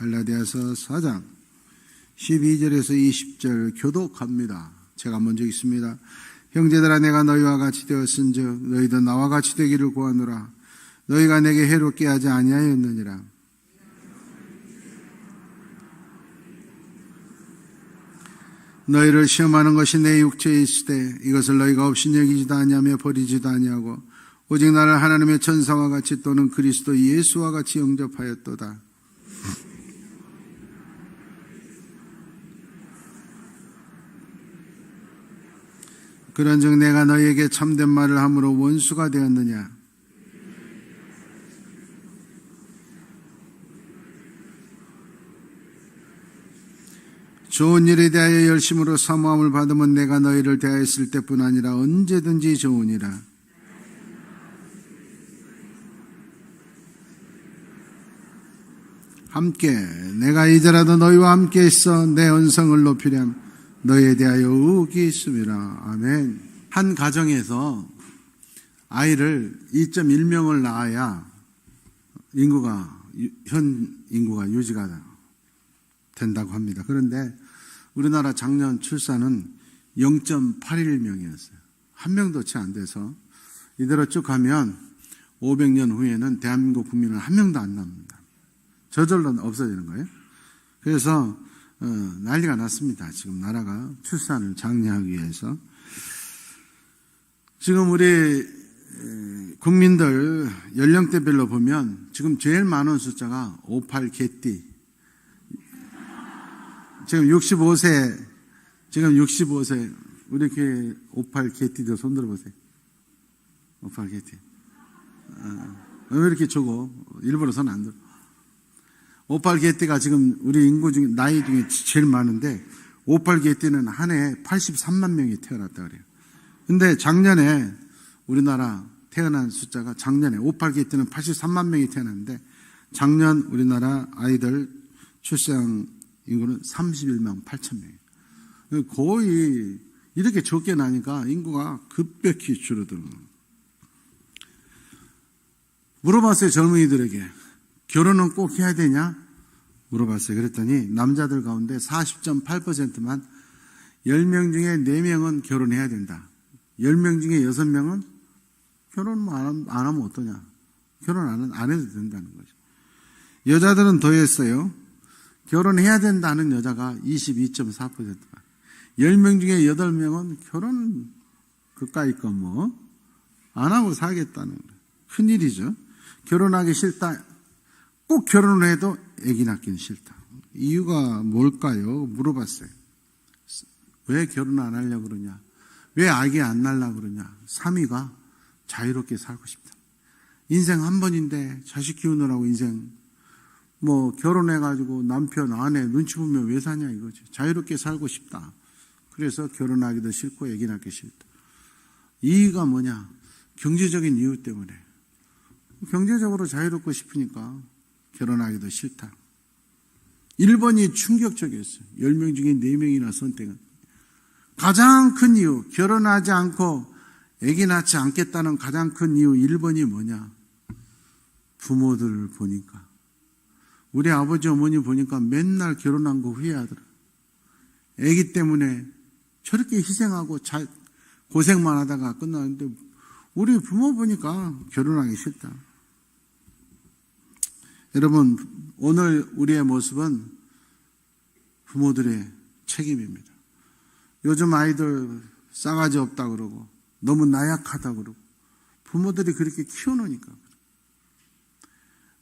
갈라디아서 4장 12절에서 20절 교독합니다. 제가 먼저 읽습니다. 형제들아, 내가 너희와 같이 되었은즉 너희도 나와 같이 되기를 구하노라. 너희가 내게 해롭게 하지 아니하였느니라. 너희를 시험하는 것이 내 육체에 있으되 이것을 너희가 없인 여기지도 아니하며 버리지도 아니하고 오직 나를 하나님의 천사와 같이 또는 그리스도 예수와 같이 영접하였도다. 그런즉 내가 너희에게 참된 말을 함으로 원수가 되었느냐? 좋은 일에 대하여 열심으로 사모함을 받으면 내가 너희를 대하였을 때뿐 아니라 언제든지 좋으니라. 함께 내가 이제라도 너희와 함께 있어 내 언성을 높이렴 너희에 대하여 의혹이 있음이라. 아멘. 한 가정에서 아이를 2.1명을 낳아야 현 인구가 유지가 된다고 합니다. 그런데 우리나라 작년 출산은 0.81명이었어요. 한 명도 채 안 돼서 이대로 쭉 가면 500년 후에는 대한민국 국민은 한 명도 안 남습니다. 저절로 없어지는 거예요. 그래서 난리가 났습니다. 지금 나라가 출산을 장려하기 위해서. 지금 우리 국민들 연령대별로 보면 지금 제일 많은 숫자가 58 개띠. 지금 65세, 우리 교회 58 개띠들 손 들어보세요. 58 개띠. 왜 이렇게 적어? 일부러 손 안 들어. 58 개띠가 지금 우리 인구 중에, 나이 중에 제일 많은데, 58 개띠는 한 해에 83만 명이 태어났다 그래요. 근데 작년에 우리나라 태어난 숫자가 작년에 58 개띠는 83만 명이 태어났는데, 작년 우리나라 아이들 출생 인구는 31만 8천 명이에요. 거의 이렇게 적게 나니까 인구가 급격히 줄어드는 거예요. 물어봤어요, 젊은이들에게. 결혼은 꼭 해야 되냐? 물어봤어요. 그랬더니 남자들 가운데 40.8%만 10명 중에 4명은 결혼해야 된다. 10명 중에 6명은 결혼 안 하면 어떠냐? 결혼 안 해도 된다는 거죠. 여자들은 더 했어요. 결혼해야 된다는 여자가 22.4%. 10명 중에 8명은 결혼 그까이 거 안 하고 살겠다는 거예요. 큰일이죠. 결혼하기 싫다. 꼭 결혼을 해도 아기 낳기는 싫다. 이유가 뭘까요? 물어봤어요. 왜 결혼 안 하려고 그러냐? 왜 아기 안 낳으려고 그러냐? 3위가 자유롭게 살고 싶다. 인생 한 번인데 자식 키우느라고 인생 결혼해가지고 남편, 아내 눈치 보면 왜 사냐 이거지. 자유롭게 살고 싶다. 그래서 결혼하기도 싫고 아기 낳기 싫다. 이유가 뭐냐? 경제적인 이유 때문에. 경제적으로 자유롭고 싶으니까 결혼하기도 싫다. 1번이 충격적이었어요. 10명 중에 4명이나 선택은. 가장 큰 이유, 결혼하지 않고 아기 낳지 않겠다는 가장 큰 이유 1번이 뭐냐? 부모들을 보니까. 우리 아버지 어머니 보니까 맨날 결혼한 거 후회하더라. 아기 때문에 저렇게 희생하고 고생만 하다가 끝나는데 우리 부모 보니까 결혼하기 싫다. 여러분, 오늘 우리의 모습은 부모들의 책임입니다. 요즘 아이들 싸가지 없다 그러고 너무 나약하다 그러고 부모들이 그렇게 키워놓으니까.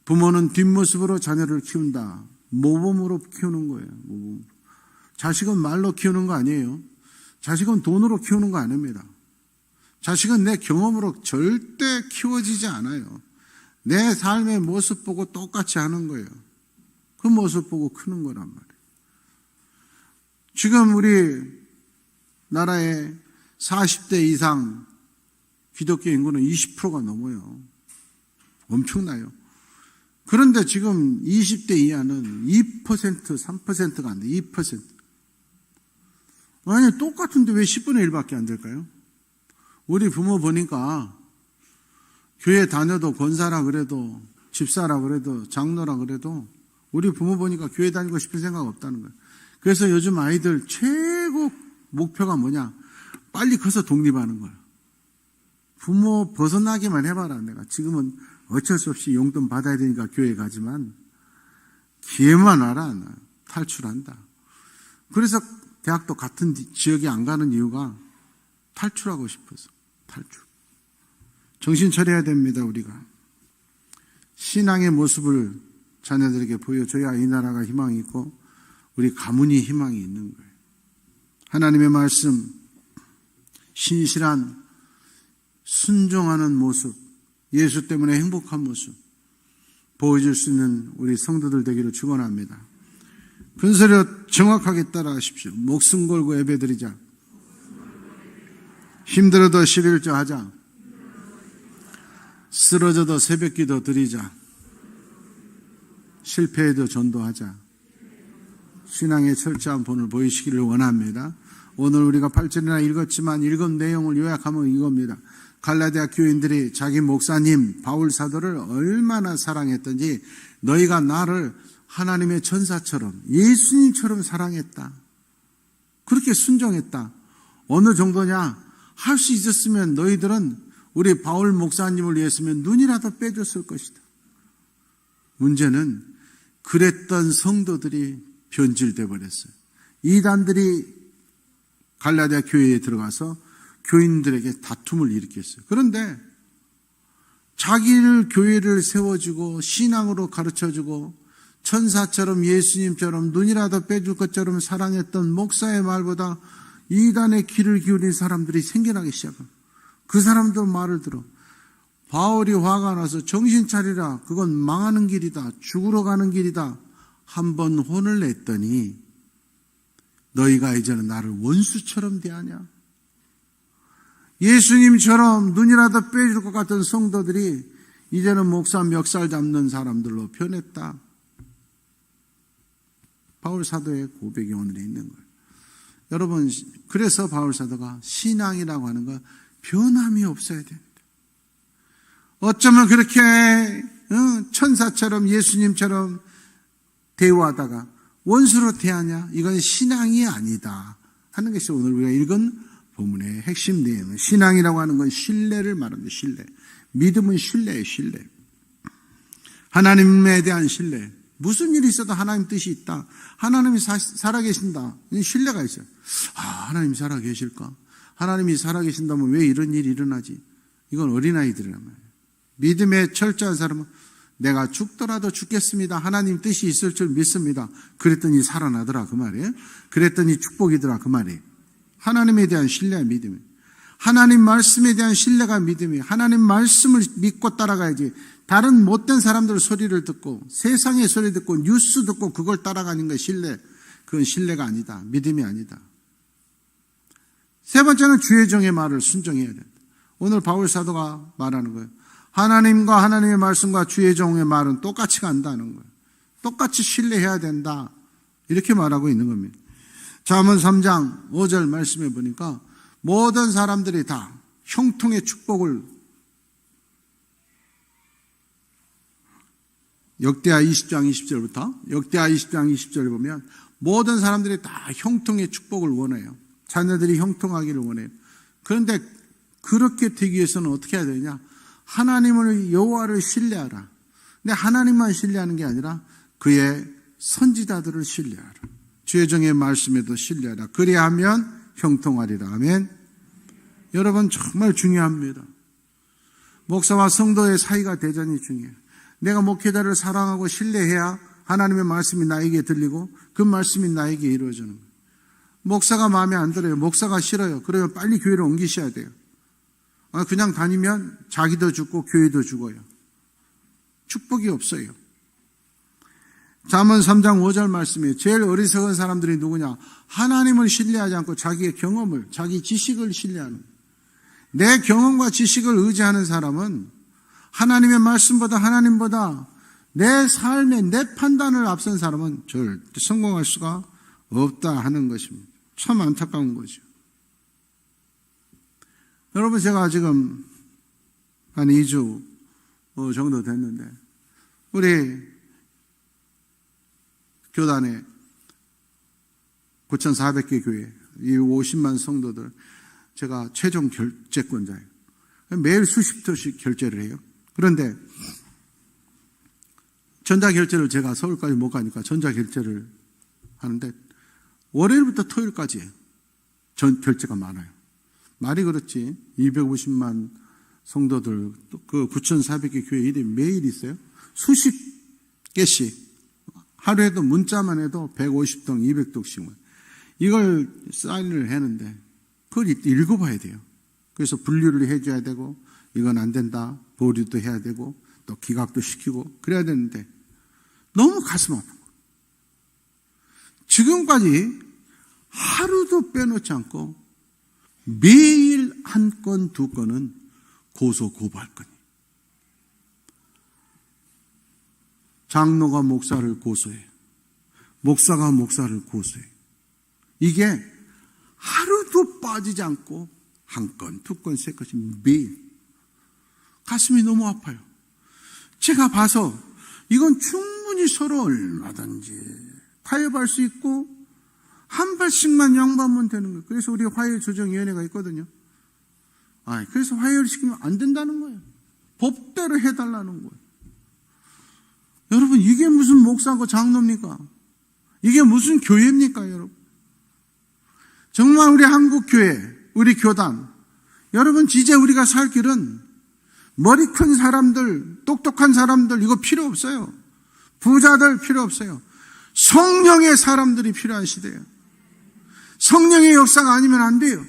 부모는 뒷모습으로 자녀를 키운다. 모범으로 키우는 거예요. 모범으로. 자식은 말로 키우는 거 아니에요. 자식은 돈으로 키우는 거 아닙니다. 자식은 내 경험으로 절대 키워지지 않아요. 내 삶의 모습 보고 똑같이 하는 거예요. 그 모습 보고 크는 거란 말이에요. 지금 우리 나라의 40대 이상 기독교 인구는 20%가 넘어요. 엄청나요. 그런데 지금 20대 이하는 2%, 3%가 안 돼. 2%. 아니, 똑같은데 왜 10분의 1밖에 안 될까요? 우리 부모 보니까 교회 다녀도 권사라 그래도 집사라 그래도 장로라 그래도 우리 부모 보니까 교회 다니고 싶은 생각 없다는 거예요. 그래서 요즘 아이들 최고 목표가 뭐냐? 빨리 커서 독립하는 거예요. 부모 벗어나기만 해봐라. 내가 지금은 어쩔 수 없이 용돈 받아야 되니까 교회 가지만 기회만 와라. 탈출한다. 그래서 대학도 같은 지역에 안 가는 이유가 탈출하고 싶어서. 탈출. 정신 차려야 됩니다. 우리가. 신앙의 모습을 자녀들에게 보여줘야 이 나라가 희망이 있고 우리 가문이 희망이 있는 거예요. 하나님의 말씀, 신실한 순종하는 모습, 예수 때문에 행복한 모습 보여줄 수 있는 우리 성도들 되기를 축원합니다. 근소리로 정확하게 따라하십시오. 목숨 걸고 예배드리자. 힘들어도 11조 하자. 쓰러져도 새벽기도 드리자. 실패해도 전도하자. 신앙의 철저한 본을 보이시기를 원합니다. 오늘 우리가 8절이나 읽었지만 읽은 내용을 요약하면 이겁니다. 갈라디아 교인들이 자기 목사님 바울 사도를 얼마나 사랑했던지 너희가 나를 하나님의 천사처럼 예수님처럼 사랑했다. 그렇게 순종했다. 어느 정도냐? 할 수 있었으면 너희들은 우리 바울 목사님을 위했으면 눈이라도 빼줬을 것이다. 문제는 그랬던 성도들이 변질돼 버렸어요. 이단들이 갈라디아 교회에 들어가서 교인들에게 다툼을 일으켰어요. 그런데 자기를 교회를 세워주고 신앙으로 가르쳐주고 천사처럼 예수님처럼 눈이라도 빼줄 것처럼 사랑했던 목사의 말보다 이단의 귀를 기울인 사람들이 생겨나기 시작합니다. 그 사람들 말을 들어. 바울이 화가 나서 정신 차리라. 그건 망하는 길이다. 죽으러 가는 길이다. 한번 혼을 냈더니 너희가 이제는 나를 원수처럼 대하냐? 예수님처럼 눈이라도 빼줄 것 같은 성도들이 이제는 목사 멱살 잡는 사람들로 변했다. 바울 사도의 고백이 오늘 있는 거예요. 여러분, 그래서 바울 사도가 신앙이라고 하는 건 변함이 없어야 됩니다. 어쩌면 그렇게 천사처럼 예수님처럼 대우하다가 원수로 대하냐? 이건 신앙이 아니다 하는 것이 오늘 우리가 읽은 본문의 핵심 내용은 신앙이라고 하는 건 신뢰를 말합니다. 신뢰. 믿음은 신뢰예요. 신뢰. 하나님에 대한 신뢰. 무슨 일이 있어도 하나님 뜻이 있다. 하나님이 살아계신다. 신뢰가 있어요. 하나님이 살아계실까? 하나님이 살아계신다면 왜 이런 일이 일어나지? 이건 어린아이들이란 말이에요. 믿음에 철저한 사람은 내가 죽더라도 죽겠습니다. 하나님 뜻이 있을 줄 믿습니다. 그랬더니 살아나더라 그 말이에요. 그랬더니 축복이더라 그 말이에요. 하나님에 대한 신뢰와 믿음이에요. 하나님 말씀에 대한 신뢰가 믿음이에요. 하나님 말씀을 믿고 따라가야지. 다른 못된 사람들 소리를 듣고 세상의 소리 듣고 뉴스 듣고 그걸 따라가는 게 신뢰. 그건 신뢰가 아니다. 믿음이 아니다. 세 번째는 주의 종의 말을 순종해야 된다. 오늘 바울 사도가 말하는 거예요. 하나님과 하나님의 말씀과 주의 종의 말은 똑같이 간다는 거예요. 똑같이 신뢰해야 된다. 이렇게 말하고 있는 겁니다. 잠언 3장 5절 말씀해 보니까 모든 사람들이 다 형통의 축복을 역대하 20장 20절부터 역대하 20장 20절을 보면 모든 사람들이 다 형통의 축복을 원해요. 자녀들이 형통하기를 원해요. 그런데 그렇게 되기 위해서는 어떻게 해야 되냐? 하나님을 여호와를 신뢰하라. 근데 하나님만 신뢰하는 게 아니라 그의 선지자들을 신뢰하라. 주의 종의 말씀에도 신뢰하라. 그리하면 형통하리라. 아멘. 여러분 정말 중요합니다. 목사와 성도의 사이가 대단히 중요해요. 내가 목회자를 사랑하고 신뢰해야 하나님의 말씀이 나에게 들리고 그 말씀이 나에게 이루어지는 거예요. 목사가 마음에 안 들어요. 목사가 싫어요. 그러면 빨리 교회를 옮기셔야 돼요. 그냥 다니면 자기도 죽고 교회도 죽어요. 축복이 없어요. 잠언 3장 5절 말씀이에요. 제일 어리석은 사람들이 누구냐? 하나님을 신뢰하지 않고 자기의 경험을, 자기 지식을 신뢰하는 거예요. 내 경험과 지식을 의지하는 사람은 하나님의 말씀보다 하나님보다 내 삶에 내 판단을 앞선 사람은 절대 성공할 수가 없다 하는 것입니다. 참 안타까운 거죠. 여러분 제가 지금 한 2주 정도 됐는데 우리 교단에 9,400개 교회, 이 50만 성도들, 제가 최종 결제권자예요. 매일 수십 토씩 결제를 해요. 그런데 전자결제를 제가 서울까지 못 가니까 전자결제를 하는데 월요일부터 토요일까지 결제가 많아요. 말이 그렇지 250만 성도들 그 9,400개 교회 일이 매일 있어요. 수십 개씩 하루에도 문자만 해도 150통 200통씩 이걸 사인을 했는데 그걸 읽어봐야 돼요. 그래서 분류를 해줘야 되고 이건 안 된다 보류도 해야 되고 또 기각도 시키고 그래야 되는데 너무 가슴 아픈 거예요. 지금까지 하루도 빼놓지 않고 매일 한 건, 두 건은 고소 고발건이에요. 장로가 목사를 고소해요. 목사가 목사를 고소해요. 이게 하루도 빠지지 않고 한 건, 두 건, 세 건씩 매일. 가슴이 너무 아파요. 제가 봐서 이건 충분히 서로 얼마든지 타협할 수 있고 한 발씩만 양보하면 되는 거예요. 그래서 우리 화해조정위원회가 있거든요. 그래서 화해를 시키면 안 된다는 거예요. 법대로 해달라는 거예요. 여러분, 이게 무슨 목사고 장로입니까? 이게 무슨 교회입니까, 여러분? 정말 우리 한국교회, 우리 교단, 여러분, 이제 우리가 살 길은 머리 큰 사람들, 똑똑한 사람들, 이거 필요 없어요. 부자들 필요 없어요. 성령의 사람들이 필요한 시대예요. 성령의 역사가 아니면 안 돼요.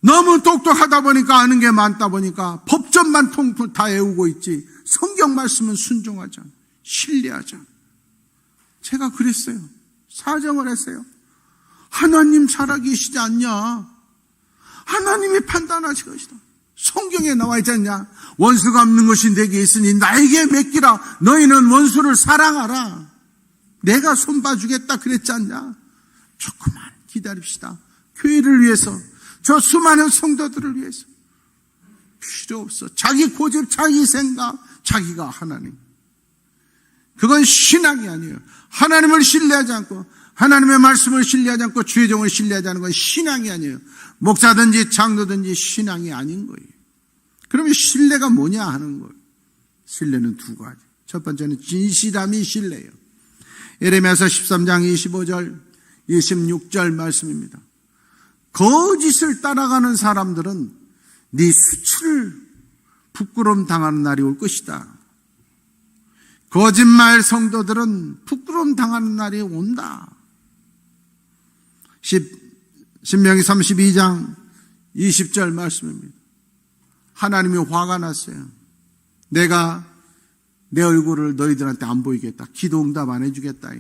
너무 똑똑하다 보니까 아는 게 많다 보니까 법전만 통통 다 외우고 있지 성경 말씀은 순종하자. 신뢰하자. 제가 그랬어요. 사정을 했어요. 하나님 살아계시지 않냐? 하나님이 판단하실 것이다. 성경에 나와 있지 않냐? 원수가 없는 것이 내게 있으니 나에게 맡기라. 너희는 원수를 사랑하라. 내가 손봐주겠다 그랬지 않냐? 조금만 기다립시다. 교회를 위해서, 저 수많은 성도들을 위해서. 필요 없어. 자기 고집, 자기 생각, 자기가 하나님. 그건 신앙이 아니에요. 하나님을 신뢰하지 않고 하나님의 말씀을 신뢰하지 않고 주의 종을 신뢰하지 않는 건 신앙이 아니에요. 목사든지 장로든지 신앙이 아닌 거예요. 그러면 신뢰가 뭐냐 하는 거예요. 신뢰는 두 가지. 첫 번째는 진실함이 신뢰예요. 예레미야서 13장 25절 26절 말씀입니다. 거짓을 따라가는 사람들은 네 수치를 부끄러움 당하는 날이 올 것이다. 거짓말 성도들은 부끄러움 당하는 날이 온다. 신명기 32장 20절 말씀입니다. 하나님이 화가 났어요. 내가 내 얼굴을 너희들한테 안 보이겠다. 기도 응답 안 해주겠다.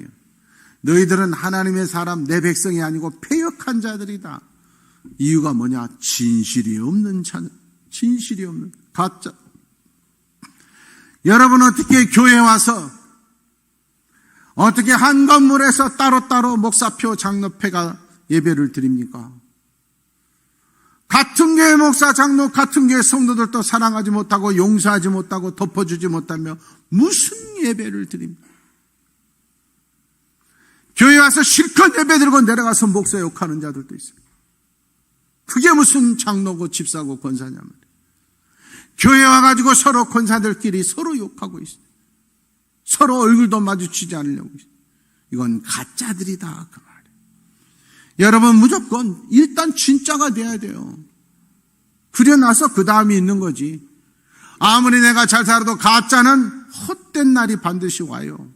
너희들은 하나님의 사람, 내 백성이 아니고 패역한 자들이다. 이유가 뭐냐? 진실이 없는 자, 진실이 없는 가짜. 여러분 어떻게 교회에 와서 어떻게 한 건물에서 따로따로 목사표, 장로패가 예배를 드립니까? 같은 교회 목사, 장로, 같은 교회 성도들도 사랑하지 못하고 용서하지 못하고 덮어주지 못하며 무슨 예배를 드립니까? 교회 와서 실컷 예배 드리고 내려가서 목사 욕하는 자들도 있어요. 그게 무슨 장로고 집사고 권사냐면 교회 와가지고 서로 권사들끼리 서로 욕하고 있어요. 서로 얼굴도 마주치지 않으려고 있어요. 이건 가짜들이다 그 말이에요. 여러분 무조건 일단 진짜가 돼야 돼요. 그래 나서 그 다음이 있는 거지. 아무리 내가 잘 살아도 가짜는 헛된 날이 반드시 와요.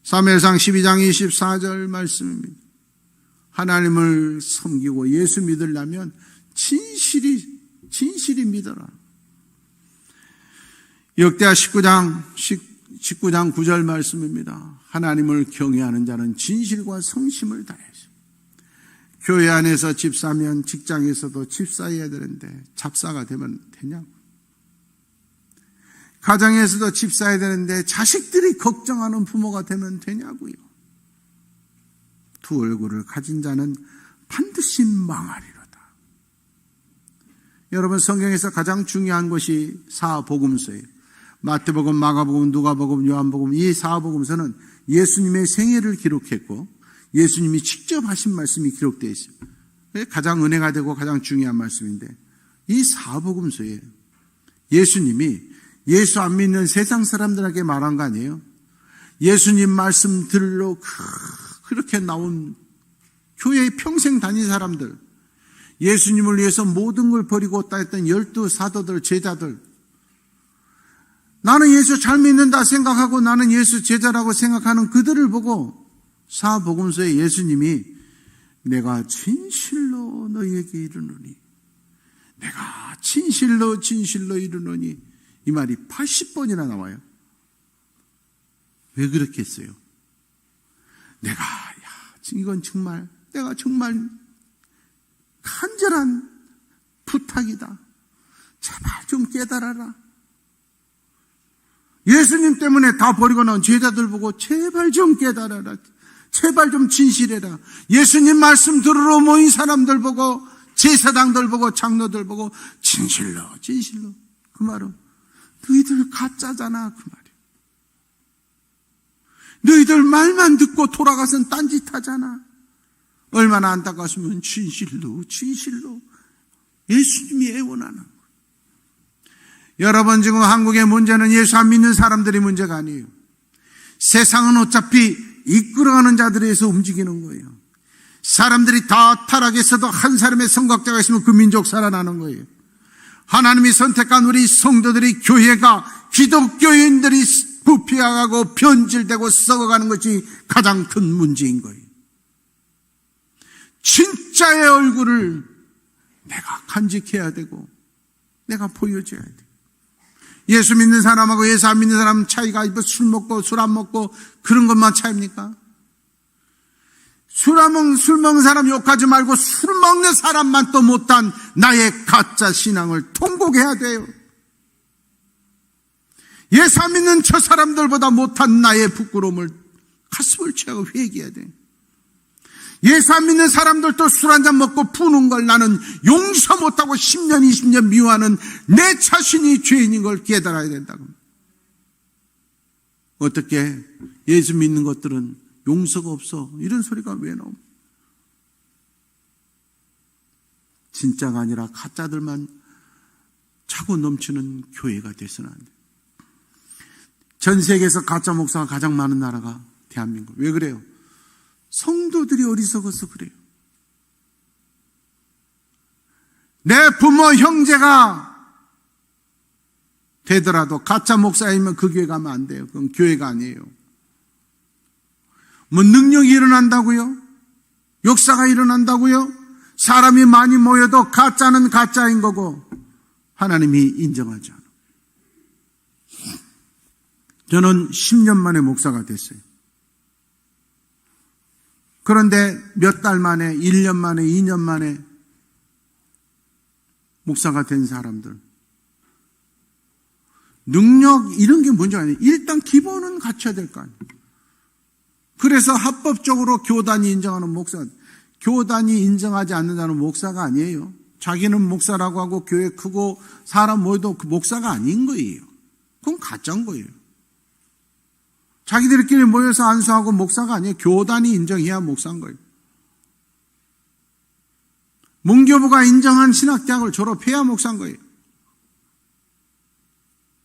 사무엘상 12장 24절 말씀입니다. 하나님을 섬기고 예수 믿으려면 진실이 믿어라. 역대하 19장 9절 말씀입니다. 하나님을 경외하는 자는 진실과 성심을 다해서. 교회 안에서 집사면 직장에서도 집사해야 되는데 잡사가 되면 되냐고. 가정에서도 집사해야 되는데 자식들이 걱정하는 부모가 되면 되냐고요. 두 얼굴을 가진 자는 반드시 망하리로다. 여러분 성경에서 가장 중요한 것이 사복음서예요. 마태복음, 마가복음, 누가복음, 요한복음 이 4복음서는 예수님의 생애를 기록했고 예수님이 직접 하신 말씀이 기록되어 있어요. 가장 은혜가 되고 가장 중요한 말씀인데 이 4복음서에 예수님이 예수 안 믿는 세상 사람들에게 말한 거 아니에요? 예수님 말씀들로 그렇게 나온 교회에 평생 다닌 사람들, 예수님을 위해서 모든 걸 버리고 왔다 했던 12 사도들, 제자들, 나는 예수 잘 믿는다 생각하고 나는 예수 제자라고 생각하는 그들을 보고 사복음서에 예수님이 내가 진실로 너희에게 이르노니, 내가 진실로 이르노니, 이 말이 80번이나 나와요. 왜 그렇게 했어요? 이건 정말 내가 정말 간절한 부탁이다. 제발 좀 깨달아라. 예수님 때문에 다 버리고 나온 제자들 보고 제발 좀 깨달아라. 제발 좀 진실해라. 예수님 말씀 들으러 모인 사람들 보고, 제사장들 보고, 장로들 보고 진실로. 그 말은 너희들 가짜잖아, 그 말이야. 너희들 말만 듣고 돌아가선 딴짓하잖아. 얼마나 안타까웠으면 진실로 예수님이 애원하는 거예요. 여러분, 지금 한국의 문제는 예수 안 믿는 사람들이 문제가 아니에요. 세상은 어차피 이끌어가는 자들에 의해서 움직이는 거예요. 사람들이 다 타락했어도 한 사람의 선각자가 있으면 그 민족 살아나는 거예요. 하나님이 선택한 우리 성도들이, 교회가, 기독교인들이 부패하고 변질되고 썩어가는 것이 가장 큰 문제인 거예요. 진짜의 얼굴을 내가 간직해야 되고 내가 보여줘야 돼. 예수 믿는 사람하고 예수 안 믿는 사람 차이가 술 먹고 술 안 먹고 그런 것만 차이입니까? 술 먹는 사람 욕하지 말고 술 먹는 사람만 또 못한 나의 가짜 신앙을 통곡해야 돼요. 예수 안 믿는 저 사람들보다 못한 나의 부끄러움을 가슴을 치하고 회개해야 돼요. 예수 안 믿는 사람들도 술 한잔 먹고 푸는 걸 나는 용서 못하고 10년 20년 미워하는 내 자신이 죄인인 걸 깨달아야 된다고. 어떻게 예수 믿는 것들은 용서가 없어, 이런 소리가 왜 나옵니까? 진짜가 아니라 가짜들만 차고 넘치는 교회가 돼서는 안 돼요. 전 세계에서 가짜 목사가 가장 많은 나라가 대한민국. 왜 그래요? 성도들이 어리석어서 그래요. 내 부모 형제가 되더라도 가짜 목사이면 그 교회 가면 안 돼요. 그건 교회가 아니에요. 뭐 능력이 일어난다고요? 역사가 일어난다고요? 사람이 많이 모여도 가짜는 가짜인 거고 하나님이 인정하지 않아요. 저는 10년 만에 목사가 됐어요. 그런데 몇 달 만에, 1년 만에, 2년 만에 목사가 된 사람들, 능력 이런 게 문제가 아니에요. 일단 기본은 갖춰야 될 거 아니에요. 그래서 합법적으로 교단이 인정하는 목사, 교단이 인정하지 않는 자는 목사가 아니에요. 자기는 목사라고 하고 교회 크고 사람 모여도 그 목사가 아닌 거예요. 그건 가짜인 거예요. 자기들끼리 모여서 안수하고 목사가 아니에요. 교단이 인정해야 목사인 거예요. 문교부가 인정한 신학대학을 졸업해야 목사인 거예요.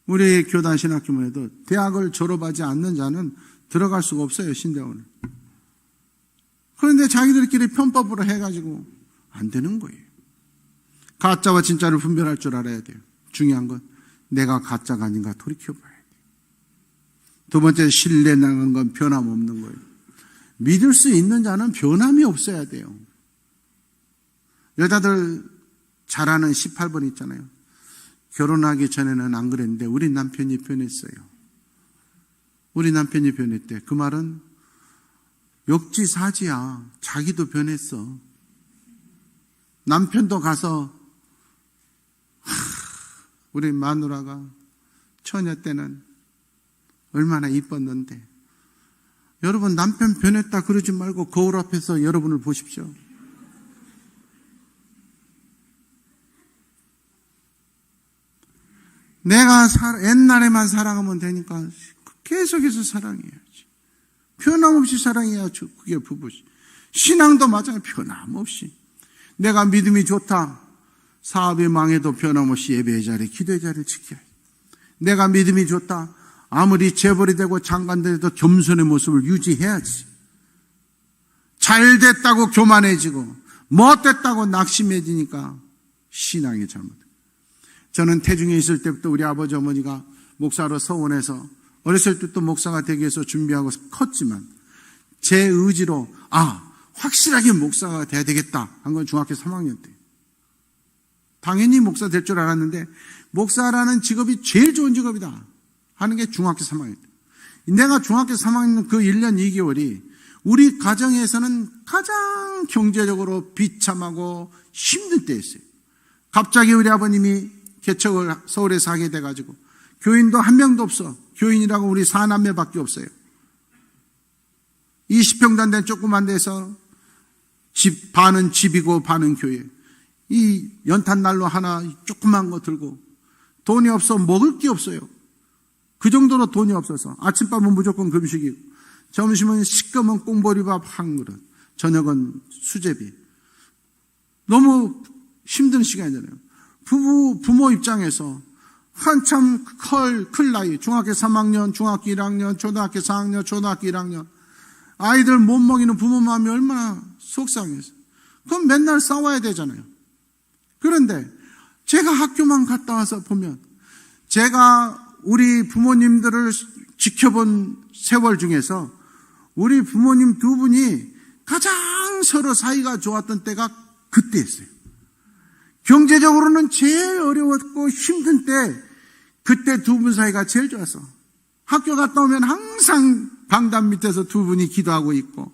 우리 교단 신학교문에도 대학을 졸업하지 않는 자는 들어갈 수가 없어요, 신대원을. 그런데 자기들끼리 편법으로 해가지고 안 되는 거예요. 가짜와 진짜를 분별할 줄 알아야 돼요. 중요한 건 내가 가짜가 아닌가 돌이켜봐야 돼요. 두 번째, 신뢰 나는 건 변함없는 거예요. 믿을 수 있는 자는 변함이 없어야 돼요. 여자들 잘하는 18번 있잖아요. 결혼하기 전에는 안 그랬는데 우리 남편이 변했어요. 우리 남편이 변했대. 그 말은 역지사지야. 자기도 변했어. 남편도 가서 우리 마누라가 처녀 때는 얼마나 이뻤는데. 여러분, 남편 변했다 그러지 말고 거울 앞에서 여러분을 보십시오. 내가 옛날에만 사랑하면 되니까 계속해서 사랑해야지. 변함없이 사랑해야 그게 부부지. 신앙도 마찬가지 변함없이. 내가 믿음이 좋다. 사업이 망해도 변함없이 예배 자리, 기도의 자리를 지켜야지. 내가 믿음이 좋다. 아무리 재벌이 되고 장관들도 겸손의 모습을 유지해야지. 잘 됐다고 교만해지고 못됐다고 낙심해지니까 신앙이 잘못돼. 저는 태중에 있을 때부터 우리 아버지 어머니가 목사로 서원해서 어렸을 때부터 목사가 되기 위해서 준비하고 컸지만 제 의지로 확실하게 목사가 돼야 되겠다 한 건 중학교 3학년 때. 당연히 목사 될 줄 알았는데 목사라는 직업이 제일 좋은 직업이다 하는 게 중학교 3학년 때. 내가 중학교 3학년 그 1년 2개월이 우리 가정에서는 가장 경제적으로 비참하고 힘든 때였어요. 갑자기 우리 아버님이 개척을 서울에서 하게 돼가지고 교인도 한 명도 없어. 교인이라고 우리 4남매밖에 없어요. 20평단 된 조그만 데서 반은 집이고 반은 교회. 이 연탄난로 하나 조그만 거 들고 돈이 없어 먹을 게 없어요. 그 정도로 돈이 없어서 아침밥은 무조건 금식이고 점심은 시꺼먼 꽁보리밥 한 그릇, 저녁은 수제비. 너무 힘든 시간이잖아요. 부모 입장에서 한참 클 나이, 중학교 3학년, 중학교 1학년, 초등학교 4학년, 초등학교 1학년 아이들 못 먹이는 부모 마음이 얼마나 속상해서. 그럼 맨날 싸워야 되잖아요. 그런데 제가 학교만 갔다 와서 보면 제가 우리 부모님들을 지켜본 세월 중에서 우리 부모님 두 분이 가장 서로 사이가 좋았던 때가 그때였어요. 경제적으로는 제일 어려웠고 힘든 때 그때 두 분 사이가 제일 좋았어. 학교 갔다 오면 항상 방담 밑에서 두 분이 기도하고 있고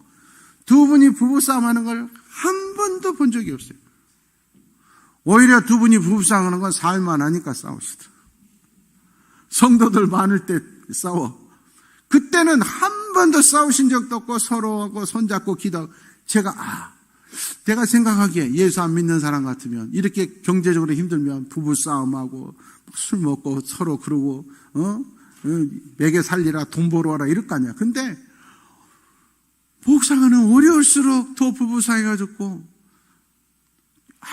두 분이 부부싸움하는 걸 한 번도 본 적이 없어요. 오히려 두 분이 부부싸움하는 건 사흘만 하니까 싸우시더라고요. 성도들 많을 때 싸워. 그때는 한 번도 싸우신 적도 없고 서로하고 손잡고 기도하고. 제가 생각하기에 예수 안 믿는 사람 같으면 이렇게 경제적으로 힘들면 부부싸움하고 술 먹고 서로 그러고 매개 살리라 돈 벌어 와라 이럴 거 아니야. 근데 목사가는 어려울수록 더 부부 사이가 좋고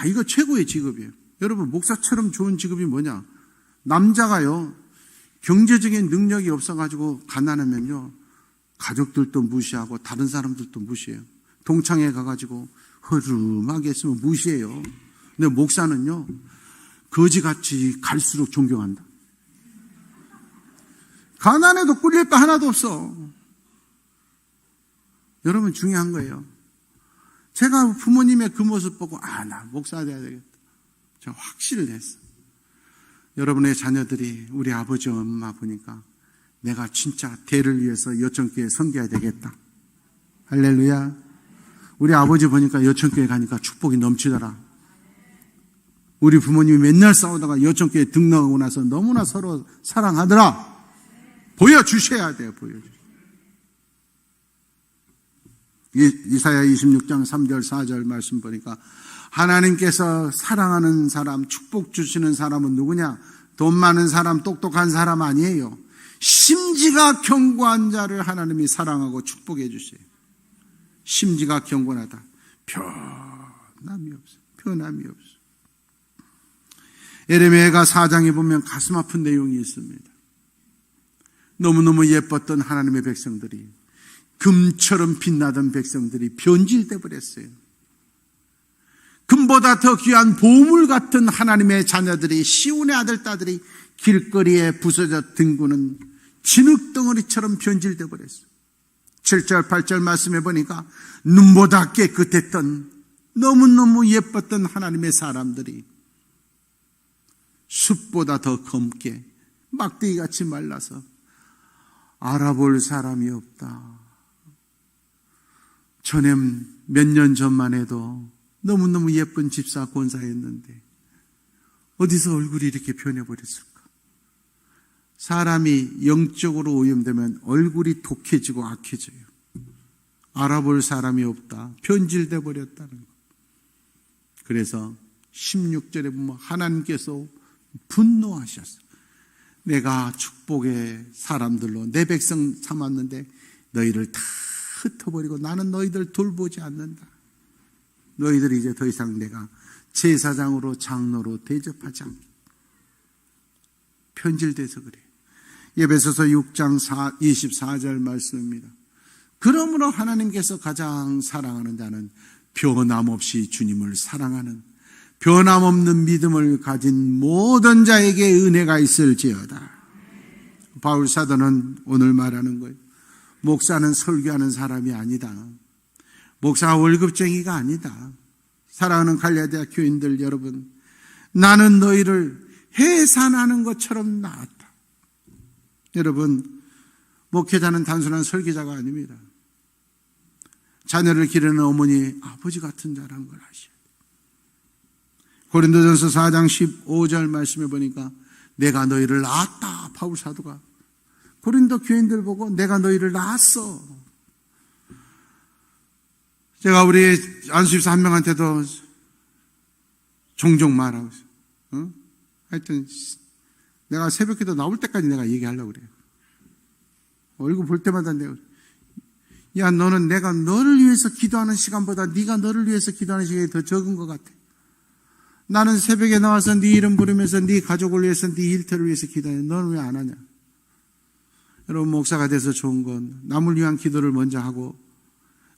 이거 최고의 직업이에요. 여러분 목사처럼 좋은 직업이 뭐냐? 남자가요 경제적인 능력이 없어가지고 가난하면요 가족들도 무시하고 다른 사람들도 무시해요. 동창회 가가지고 허름하게 있으면 무시해요. 근데 목사는요 거지같이 갈수록 존경한다. 가난해도 꿀릴 거 하나도 없어. 여러분 중요한 거예요. 제가 부모님의 그 모습 보고 나 목사 돼야 되겠다. 제가 확실히 됐어. 여러분의 자녀들이 우리 아버지 엄마 보니까 내가 진짜 대를 위해서 여천교회 섬겨야 되겠다. 할렐루야. 우리 아버지 보니까 여천교회 가니까 축복이 넘치더라. 우리 부모님이 맨날 싸우다가 여천교회 등록하고 나서 너무나 서로 사랑하더라. 보여주셔야 돼요. 보여주셔야. 이사야 26장 3절 4절 말씀 보니까 하나님께서 사랑하는 사람, 축복 주시는 사람은 누구냐? 돈 많은 사람, 똑똑한 사람 아니에요. 심지가 견고한 자를 하나님이 사랑하고 축복해 주세요. 심지가 견고하다. 변함이 없어. 변함이 없어. 에레미야가 4장에 보면 가슴 아픈 내용이 있습니다. 너무너무 예뻤던 하나님의 백성들이, 금처럼 빛나던 백성들이 변질돼 버렸어요. 금보다 더 귀한 보물 같은 하나님의 자녀들이, 시온의 아들 딸들이 길거리에 부서져 뒹구는 진흙덩어리처럼 변질돼 버렸어요. 7절 8절 말씀해 보니까 눈보다 깨끗했던, 너무너무 예뻤던 하나님의 사람들이 숲보다 더 검게 막대기같이 말라서 알아볼 사람이 없다. 전에 몇 년 전만 해도 너무너무 예쁜 집사 권사였는데 어디서 얼굴이 이렇게 변해버렸을까? 사람이 영적으로 오염되면 얼굴이 독해지고 악해져요. 알아볼 사람이 없다. 변질돼 버렸다는 것. 그래서 16절에 보면 하나님께서 분노하셨어요. 내가 축복의 사람들로 내 백성 삼았는데 너희를 다 흩어버리고 나는 너희들 돌보지 않는다. 너희들이 이제 더 이상 내가 제사장으로 장로로 대접하지 않게. 편질돼서 그래. 에베소서 6장 24절 말씀입니다. 그러므로 하나님께서 가장 사랑하는 자는 변함없이 주님을 사랑하는 변함없는 믿음을 가진 모든 자에게 은혜가 있을지어다. 바울 사도는 오늘 말하는 거예요. 목사는 설교하는 사람이 아니다. 목사가 월급쟁이가 아니다. 사랑하는 갈라디아 교인들 여러분, 나는 너희를 해산하는 것처럼 나았다. 여러분, 목회자는 단순한 설교자가 아닙니다. 자녀를 기르는 어머니, 아버지 같은 자라는 걸 아셔야 돼요. 고린도전서 4장 15절 말씀해 보니까 내가 너희를 낳았다. 바울 사도가 고린도 교인들 보고 내가 너희를 낳았어. 제가 우리 안수집사 한 명한테도 종종 말하고 있어요. 하여튼 내가 새벽기도 나올 때까지 내가 얘기하려고 그래요. 얼굴 볼 때마다 내가 야, 너는 내가 너를 위해서 기도하는 시간보다 네가 너를 위해서 기도하는 시간이 더 적은 것 같아. 나는 새벽에 나와서 네 이름 부르면서 네 가족을 위해서 네 일터를 위해서 기도해. 너는 왜 안 하냐? 여러분, 목사가 돼서 좋은 건 남을 위한 기도를 먼저 하고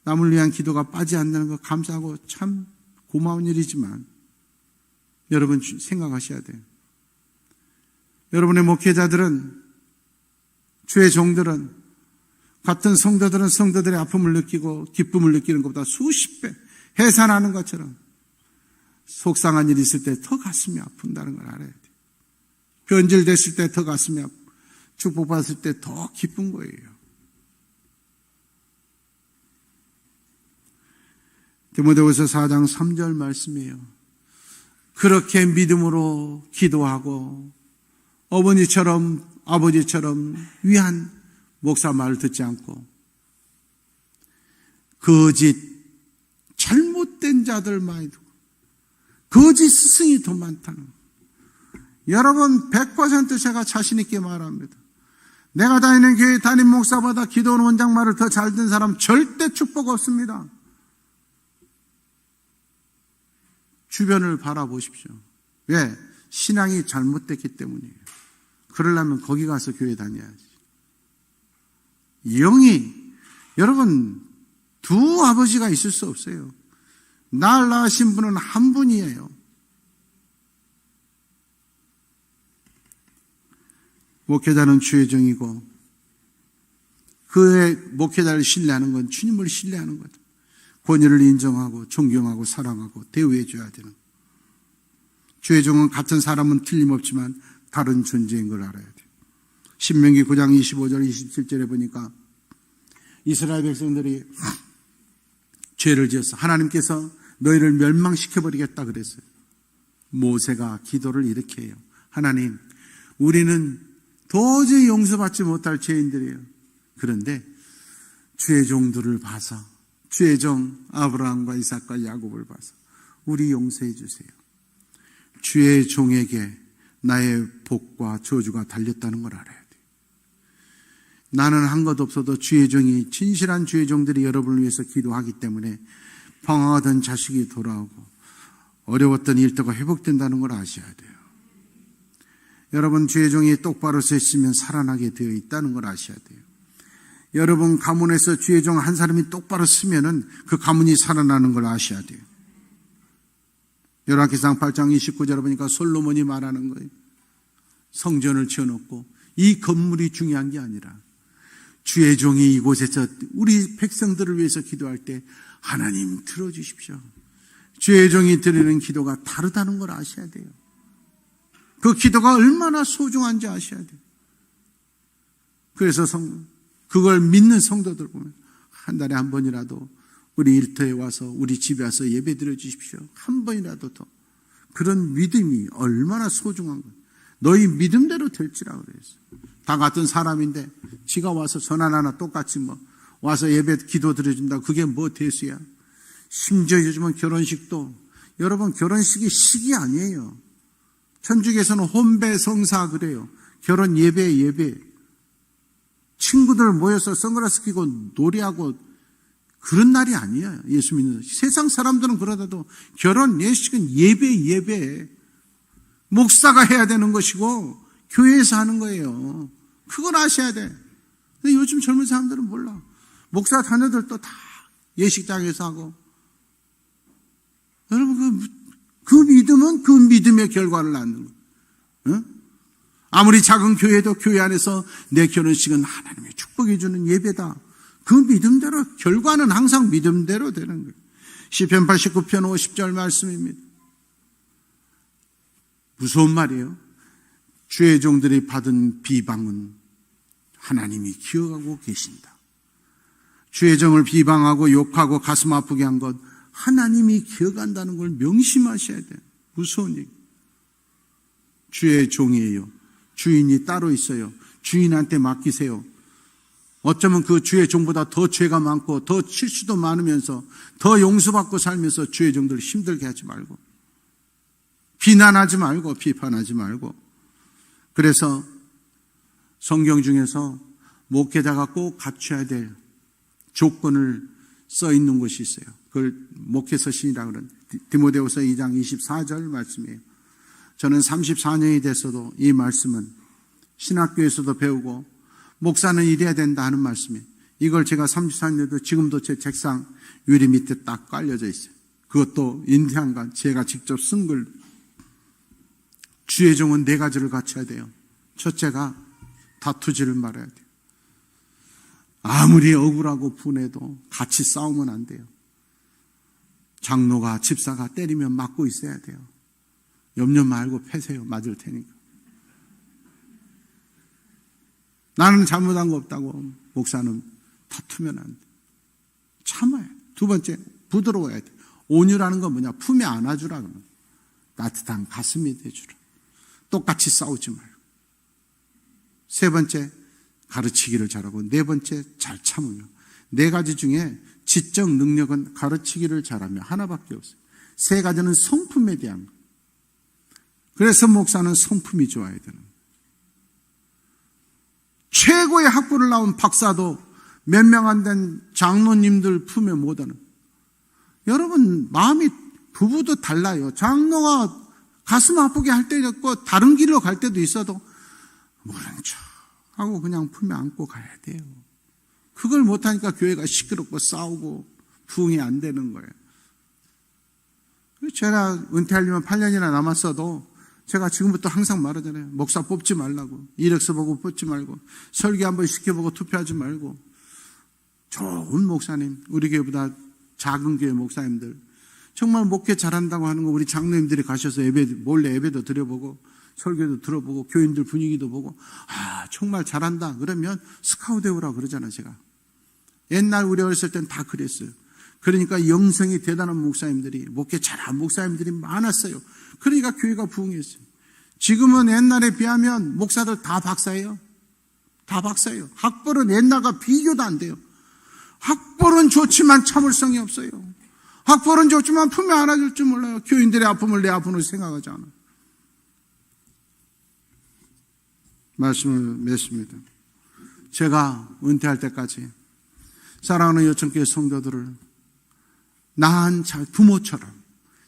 남을 위한 기도가 빠지지 않는 거 감사하고 참 고마운 일이지만 여러분 생각하셔야 돼요. 여러분의 목회자들은, 주의 종들은, 같은 성도들은 성도들의 아픔을 느끼고 기쁨을 느끼는 것보다 수십 배 해산하는 것처럼 속상한 일이 있을 때 더 가슴이 아픈다는 걸 알아야 돼요. 변질됐을 때 더 가슴이 아프고 축복받았을 때 더 기쁜 거예요. 디모데후서 4장 3절 말씀이에요. 그렇게 믿음으로 기도하고 어머니처럼 아버지처럼 위한 목사 말을 듣지 않고 거짓 잘못된 자들 많이 두고 거짓 스승이 더 많다는 거예요. 여러분 100% 제가 자신 있게 말합니다. 내가 다니는 교회 담임 목사보다 기도원 원장 말을 더 잘 듣는 사람 절대 축복 없습니다. 주변을 바라보십시오. 왜? 신앙이 잘못됐기 때문이에요. 그러려면 거기 가서 교회 다녀야지. 영이, 여러분, 두 아버지가 있을 수 없어요. 날 낳으신 분은 한 분이에요. 목회자는 주의 종이고 그의 목회자를 신뢰하는 건 주님을 신뢰하는 거다. 권위를 인정하고 존경하고 사랑하고 대우해 줘야 되는. 주의 종은 같은 사람은 틀림없지만 다른 존재인 걸 알아야 돼요. 신명기 9장 25절 27절에 보니까 이스라엘 백성들이 죄를 지어서 하나님께서 너희를 멸망시켜버리겠다 그랬어요. 모세가 기도를 이렇게 해요. 하나님, 우리는 도저히 용서받지 못할 죄인들이에요. 그런데 주의 종들을 봐서, 주의 종 아브라함과 이삭과 야곱을 봐서 우리 용서해 주세요. 주의 종에게 나의 복과 저주가 달렸다는 걸 알아야 돼요. 나는 한 것 없어도 주의 종이, 진실한 주의 종들이 여러분을 위해서 기도하기 때문에 방황하던 자식이 돌아오고 어려웠던 일터가 회복된다는 걸 아셔야 돼요. 여러분, 주의 종이 똑바로 서 있으면 살아나게 되어 있다는 걸 아셔야 돼요. 여러분 가문에서 주의 종 한 사람이 똑바로 서면은 그 가문이 살아나는 걸 아셔야 돼요. 열왕기상 8장 29절에 보니까 솔로몬이 말하는 거예요. 성전을 지어놓고 이 건물이 중요한 게 아니라 주의 종이 이곳에서 우리 백성들을 위해서 기도할 때 하나님 들어주십시오. 주의 종이 드리는 기도가 다르다는 걸 아셔야 돼요. 그 기도가 얼마나 소중한지 아셔야 돼요. 그래서 그걸 믿는 성도들 보면 한 달에 한 번이라도 우리 일터에 와서 우리 집에 와서 예배 드려 주십시오. 한 번이라도 더. 그런 믿음이 얼마나 소중한 거예요. 너희 믿음대로 될지라 그랬어요. 다 같은 사람인데 지가 와서 전화 하나 똑같이 와서 예배 기도 드려준다. 그게 뭐 대수야. 심지어 요즘은 결혼식도, 여러분 결혼식이 식이 아니에요. 천주교에서는 혼배 성사 그래요. 결혼 예배. 친구들 모여서 선글라스 끼고 노래하고 그런 날이 아니에요. 예수 믿는 세상 사람들은 그러다도 결혼 예식은 예배. 목사가 해야 되는 것이고 교회에서 하는 거예요. 그걸 아셔야 돼. 근데 요즘 젊은 사람들은 몰라. 목사 자녀들도 다 예식장에서 하고. 여러분 그 믿음은 그 믿음의 결과를 낳는 거예요. 응? 아무리 작은 교회도 교회 안에서 내 결혼식은 하나님의 축복해 주는 예배다. 그 믿음대로 결과는 항상 믿음대로 되는 거예요. 시편 89편 50절 말씀입니다. 무서운 말이에요. 주의 종들이 받은 비방은 하나님이 기억하고 계신다. 주의 종을 비방하고 욕하고 가슴 아프게 한 것 하나님이 기억한다는 걸 명심하셔야 돼요. 무서운 얘기. 주의 종이에요. 주인이 따로 있어요. 주인한테 맡기세요. 어쩌면 그 주의 종보다 더 죄가 많고 더 실수도 많으면서 더 용서받고 살면서 주의 종들 힘들게 하지 말고 비난하지 말고 비판하지 말고. 그래서 성경 중에서 목회자가 꼭 갖춰야 될 조건을 써 있는 것이 있어요. 그걸 목회서신이라고 그러는 디모데후서 2장 24절 말씀이에요. 저는 34년이 됐어도 이 말씀은 신학교에서도 배우고 목사는 이래야 된다 하는 말씀이에요. 이걸 제가 34년도 지금도 제 책상 유리 밑에 딱 깔려져 있어요. 그것도 인디안과 제가 직접 쓴 걸. 주의 종은 네 가지를 갖춰야 돼요. 첫째가 다투지를 말아야 돼요. 아무리 억울하고 분해도 같이 싸우면 안 돼요. 장로가 집사가 때리면 맞고 있어야 돼요. 염려 말고 패세요. 맞을 테니까. 나는 잘못한 거 없다고. 목사는 다투면 안 돼. 참아야 돼. 두 번째, 부드러워야 돼. 온유라는 건 뭐냐? 품에 안아주라. 따뜻한 가슴이 돼주라. 똑같이 싸우지 말고. 세 번째, 가르치기를 잘하고. 네 번째, 잘 참으며. 네 가지 중에 지적 능력은 가르치기를 잘하며 하나밖에 없어요. 세 가지는 성품에 대한 거. 그래서 목사는 성품이 좋아야 되는 거예요. 최고의 학부를 나온 박사도 몇 명 안 된 장로님들 품에 못 하는. 여러분 마음이 부부도 달라요. 장로가 가슴 아프게 할 때도 있고 다른 길로 갈 때도 있어도 모른 척 하고 그냥 품에 안고 가야 돼요. 그걸 못하니까 교회가 시끄럽고 싸우고 부흥이 안 되는 거예요. 제가 은퇴하려면 8년이나 남았어도 제가 지금부터 항상 말하잖아요. 목사 뽑지 말라고. 이력서 보고 뽑지 말고. 설교 한번 시켜보고 투표하지 말고. 좋은 목사님, 우리 교회보다 작은 교회 목사님들 정말 목회 잘한다고 하는 거 우리 장로님들이 가셔서 몰래 예배도 드려보고 설교도 들어보고 교인들 분위기도 보고 정말 잘한다 그러면 스카우트 해오라 그러잖아요. 제가 옛날 우리 어렸을 땐 다 그랬어요. 그러니까 영성이 대단한 목사님들이 목회 잘한 목사님들이 많았어요. 그러니까 교회가 부흥했어요. 지금은 옛날에 비하면 목사들 다 박사예요. 다 박사예요. 학벌은 옛날과 비교도 안 돼요. 학벌은 좋지만 참을성이 없어요. 학벌은 좋지만 품에 안아줄 줄 몰라요. 교인들의 아픔을 내 아픔으로 생각하지 않아요. 말씀을 맺습니다. 제가 은퇴할 때까지 사랑하는 요청교회 성도들을 낳은 잘 부모처럼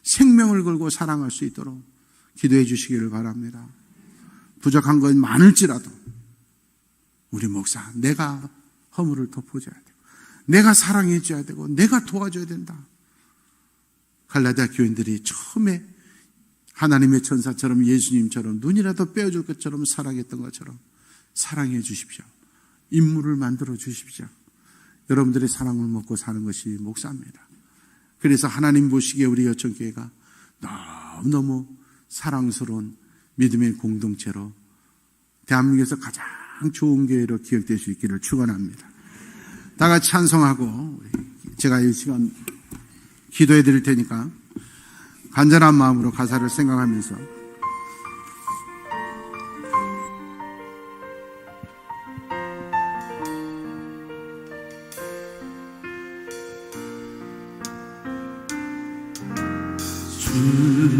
생명을 걸고 사랑할 수 있도록 기도해 주시기를 바랍니다. 부족한 건 많을지라도 우리 목사 내가 허물을 덮어줘야 되고 내가 사랑해 줘야 되고 내가 도와줘야 된다. 갈라디아 교인들이 처음에 하나님의 천사처럼 예수님처럼 눈이라도 빼어줄 것처럼 사랑했던 것처럼 사랑해 주십시오. 인물을 만들어 주십시오. 여러분들의 사랑을 먹고 사는 것이 목사입니다. 그래서 하나님 보시기에 우리 여천교회가 너무너무 사랑스러운 믿음의 공동체로 대한민국에서 가장 좋은 교회로 기억될 수 있기를 축원합니다. 다 같이 찬송하고 제가 이 시간 기도해 드릴 테니까 간절한 마음으로 가사를 생각하면서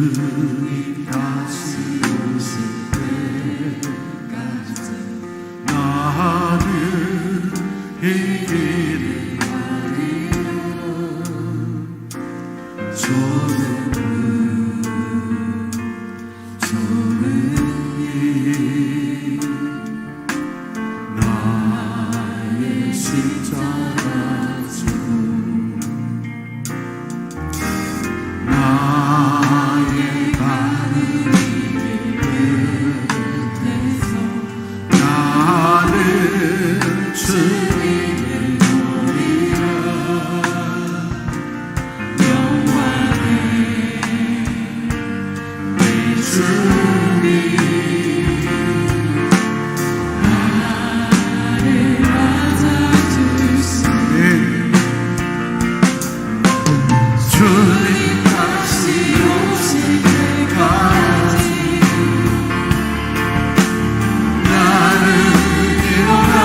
주님 다시 오실 때까지 이 길을 나의 십자가 지고 나의 가는 길 끝에서 나는 주님을 노리라 영원해 내 주님 나를 맞아주시네 주님 다시 오실 때까지 나는 일어나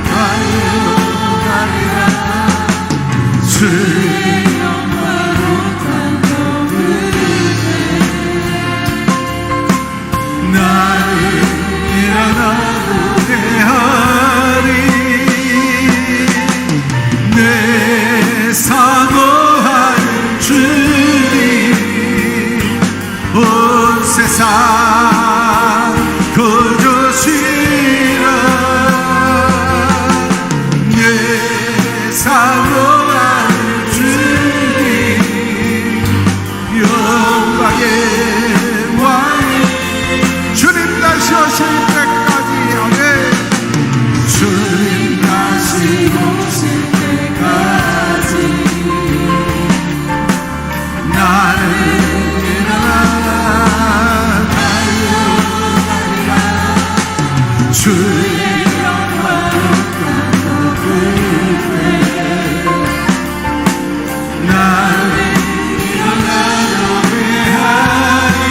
달려가리라 주의 영광으로 나는 일어나 노래하리 내 사모하는 주님 온 세상 거두시라 내 사모하는 주님 영광의 왕 주님 다시 오실 때까지 아멘 주님 다시 오실 때까지 나는 일어나 달려가리라 주의 영광으로 끝에 나는 일어나 노래하리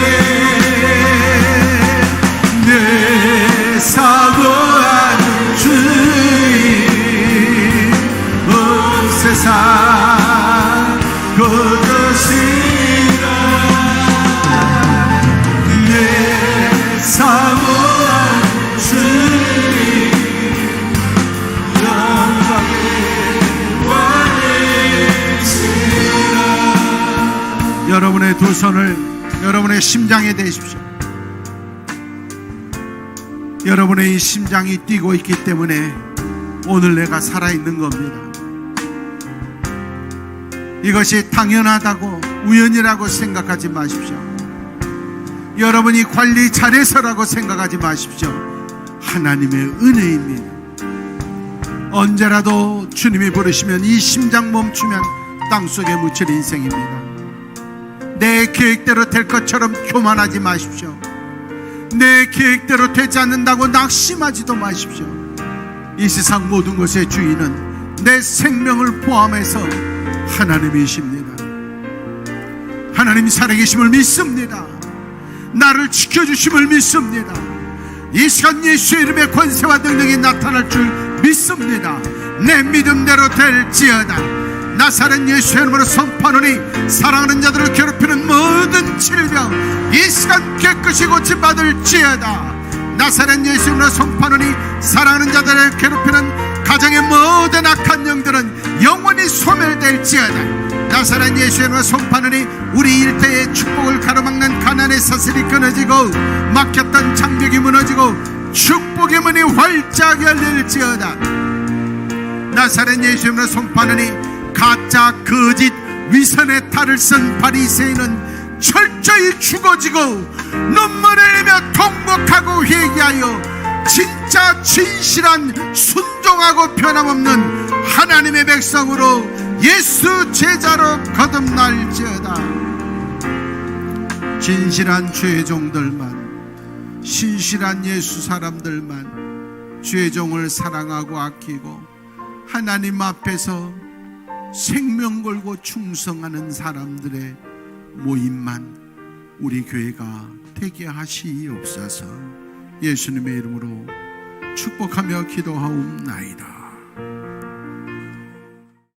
내 사모하는 주님 온 세상 거두시라 내 사모하는 주님 영광의 왕이시라 여러분의 두 손을 여러분의 심장에 대십시오. 여러분의 이 심장이 뛰고 있기 때문에 오늘 내가 살아있는 겁니다. 이것이 당연하다고 우연이라고 생각하지 마십시오. 여러분이 관리 잘해서라고 생각하지 마십시오. 하나님의 은혜입니다. 언제라도 주님이 부르시면 이 심장 멈추면 땅속에 묻힐 인생입니다. 내 계획대로 될 것처럼 교만하지 마십시오. 내 계획대로 되지 않는다고 낙심하지도 마십시오. 이 세상 모든 것의 주인은 내 생명을 포함해서 하나님이십니다. 하나님 살아계심을 믿습니다. 나를 지켜주심을 믿습니다. 이 시간 예수의 이름의 권세와 능력이 나타날 줄 믿습니다. 내 믿음대로 될지어다. 나사렛 예수의 이름으로 선포하노니 사랑하는 자들을 괴롭히는 모든 질병 이 시간 깨끗이 고침받을지어다. 나사렛 예수의 이름으로 선포하노니 사랑하는 자들을 괴롭히는 가정의 모든 악한 영들은 영원히 소멸될지어다. 나사렛 예수의 이름으로 선포하노니 우리 일터의 축복을 가로막는 가난의 사슬이 끊어지고 막혔던 장벽이 무너지고 축복의 문이 활짝 열릴지어다. 나사렛 예수의 이름으로 선포하노니 가짜 거짓 위선의 탈을 쓴 바리새인은 철저히 죽어지고 눈물을 흘리며 통곡하고 회개하여 진짜 진실한 순종하고 변함없는 하나님의 백성으로 예수 제자로 거듭날지어다. 진실한 주의 종들만, 신실한 예수 사람들만 주의 종을 사랑하고 아끼고 하나님 앞에서 생명 걸고 충성하는 사람들의 모임만 우리 교회가 되게 하시옵소서. 예수님의 이름으로 축복하며 기도하옵나이다.